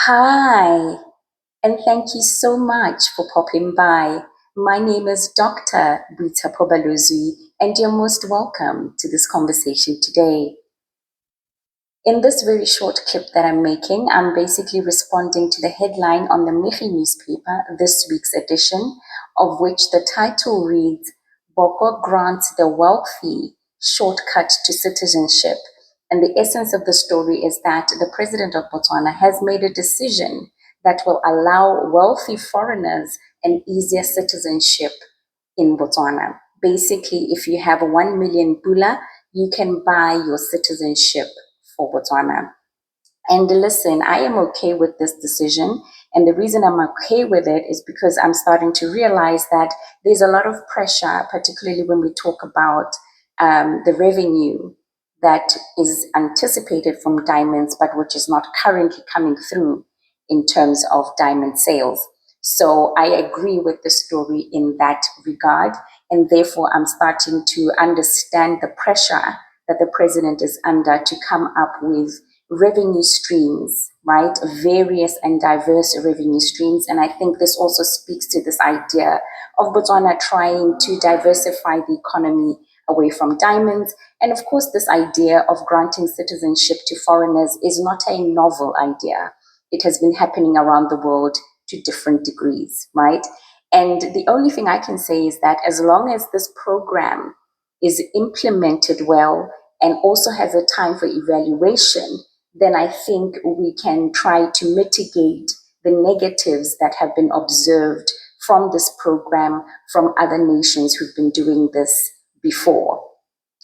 Hi, and thank you so much for popping by. My name is Dr. Rita Pobaluzui, and you're most welcome to this conversation today. In this very short clip that I'm making, I'm basically responding to the headline on the Mihi newspaper, this week's edition, of which the title reads, Boko grants the wealthy shortcut to citizenship. And the essence of the story is that the president of Botswana has made a decision that will allow wealthy foreigners an easier citizenship in Botswana. Basically, if you have 1 million pula, you can buy your citizenship for Botswana. And listen, I am okay with this decision. And the reason I'm okay with it is because I'm starting to realize that there's a lot of pressure, particularly when we talk about the revenue that is anticipated from diamonds, but which is not currently coming through in terms of diamond sales. So I agree with the story in that regard. And therefore, I'm starting to understand the pressure that the president is under to come up with revenue streams, right? Various and diverse revenue streams. And I think this also speaks to this idea of Botswana trying to diversify the economy away from diamonds. And of course, this idea of granting citizenship to foreigners is not a novel idea. It has been happening around the world to different degrees, right? And the only thing I can say is that as long as this program is implemented well and also has a time for evaluation, then I think we can try to mitigate the negatives that have been observed from this program from other nations who've been doing this before.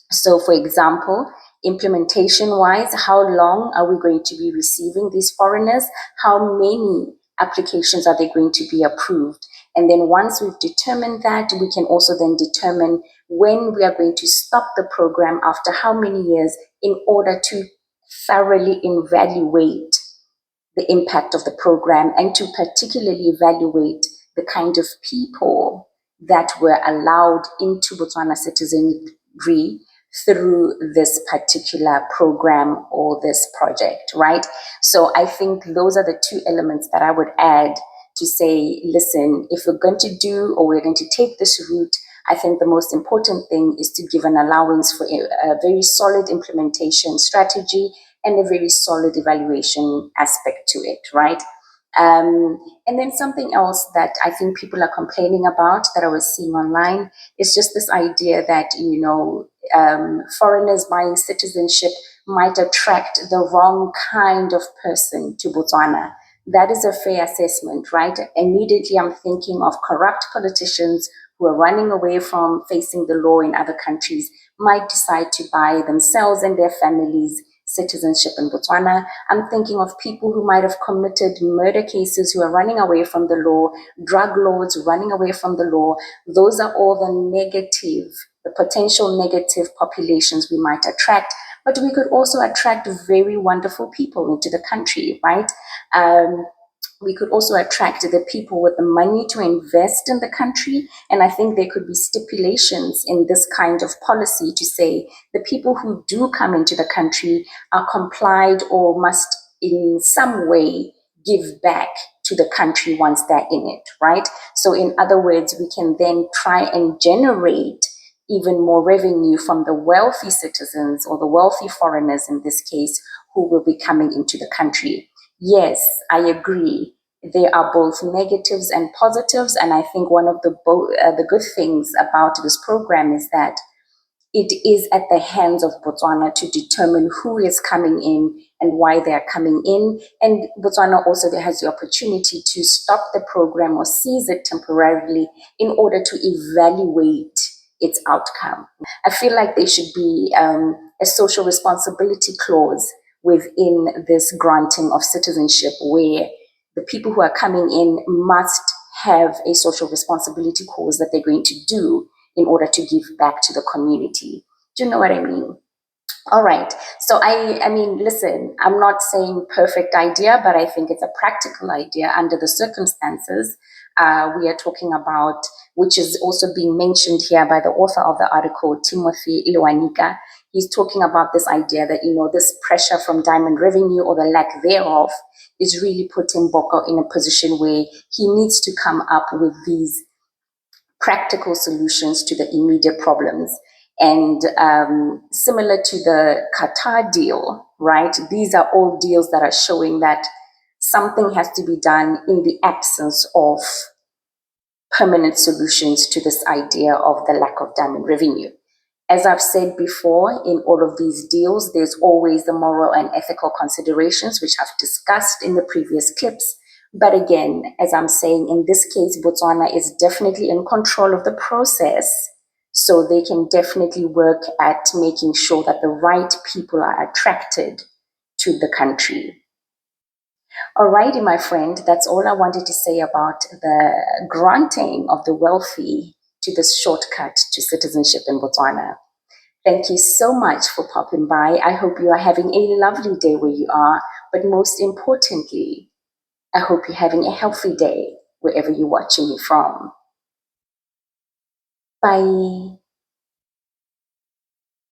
So, for example, implementation-wise, how long are we going to be receiving these foreigners? How many applications are they going to be approved? And then once we've determined that, we can also then determine when we are going to stop the program after how many years in order to thoroughly evaluate the impact of the program and to particularly evaluate the kind of people that were allowed into Botswana Citizenry through this particular program or this project, right? So I think those are the two elements that I would add to say, listen, if we're going to do or we're going to take this route, I think the most important thing is to give an allowance for a very solid implementation strategy and a very solid evaluation aspect to it, right? And then something else that I think people are complaining about that I was seeing online is just this idea that, foreigners buying citizenship might attract the wrong kind of person to Botswana. That is a fair assessment, right? Immediately I'm thinking of corrupt politicians who are running away from facing the law in other countries might decide to buy themselves and their families citizenship in Botswana. I'm thinking of people who might have committed murder cases who are running away from the law, drug lords running away from the law. Those are all the potential negative populations we might attract. But we could also attract very wonderful people into the country, right? We could also attract the people with the money to invest in the country. And I think there could be stipulations in this kind of policy to say the people who do come into the country are complied or must in some way give back to the country once they're in it, right? So in other words, we can then try and generate even more revenue from the wealthy citizens or the wealthy foreigners in this case who will be coming into the country. Yes, I agree. There are both negatives and positives, and I think one of the good things about this program is that it is at the hands of Botswana to determine who is coming in and why they are coming in. And Botswana also has the opportunity to stop the program or seize it temporarily in order to evaluate its outcome. I feel like there should be a social responsibility clause within this granting of citizenship where the people who are coming in must have a social responsibility cause that they're going to do in order to give back to the community. Do you know what I mean? All right. So I mean, listen, I'm not saying perfect idea, but I think it's a practical idea under the circumstances we are talking about, which is also being mentioned here by the author of the article, Timothy Iluanika. He's talking about this idea that, this pressure from diamond revenue or the lack thereof is really putting Boko in a position where he needs to come up with these practical solutions to the immediate problems. And similar to the Qatar deal, right? These are all deals that are showing that something has to be done in the absence of permanent solutions to this idea of the lack of diamond revenue. As I've said before, in all of these deals, there's always the moral and ethical considerations, which I've discussed in the previous clips. But again, as I'm saying, in this case, Botswana is definitely in control of the process. So they can definitely work at making sure that the right people are attracted to the country. Alrighty, my friend, that's all I wanted to say about the granting of the wealthy to this shortcut to citizenship in Botswana. Thank you so much for popping by. I hope you are having a lovely day where you are, but most importantly, I hope you're having a healthy day wherever you're watching me from. Bye.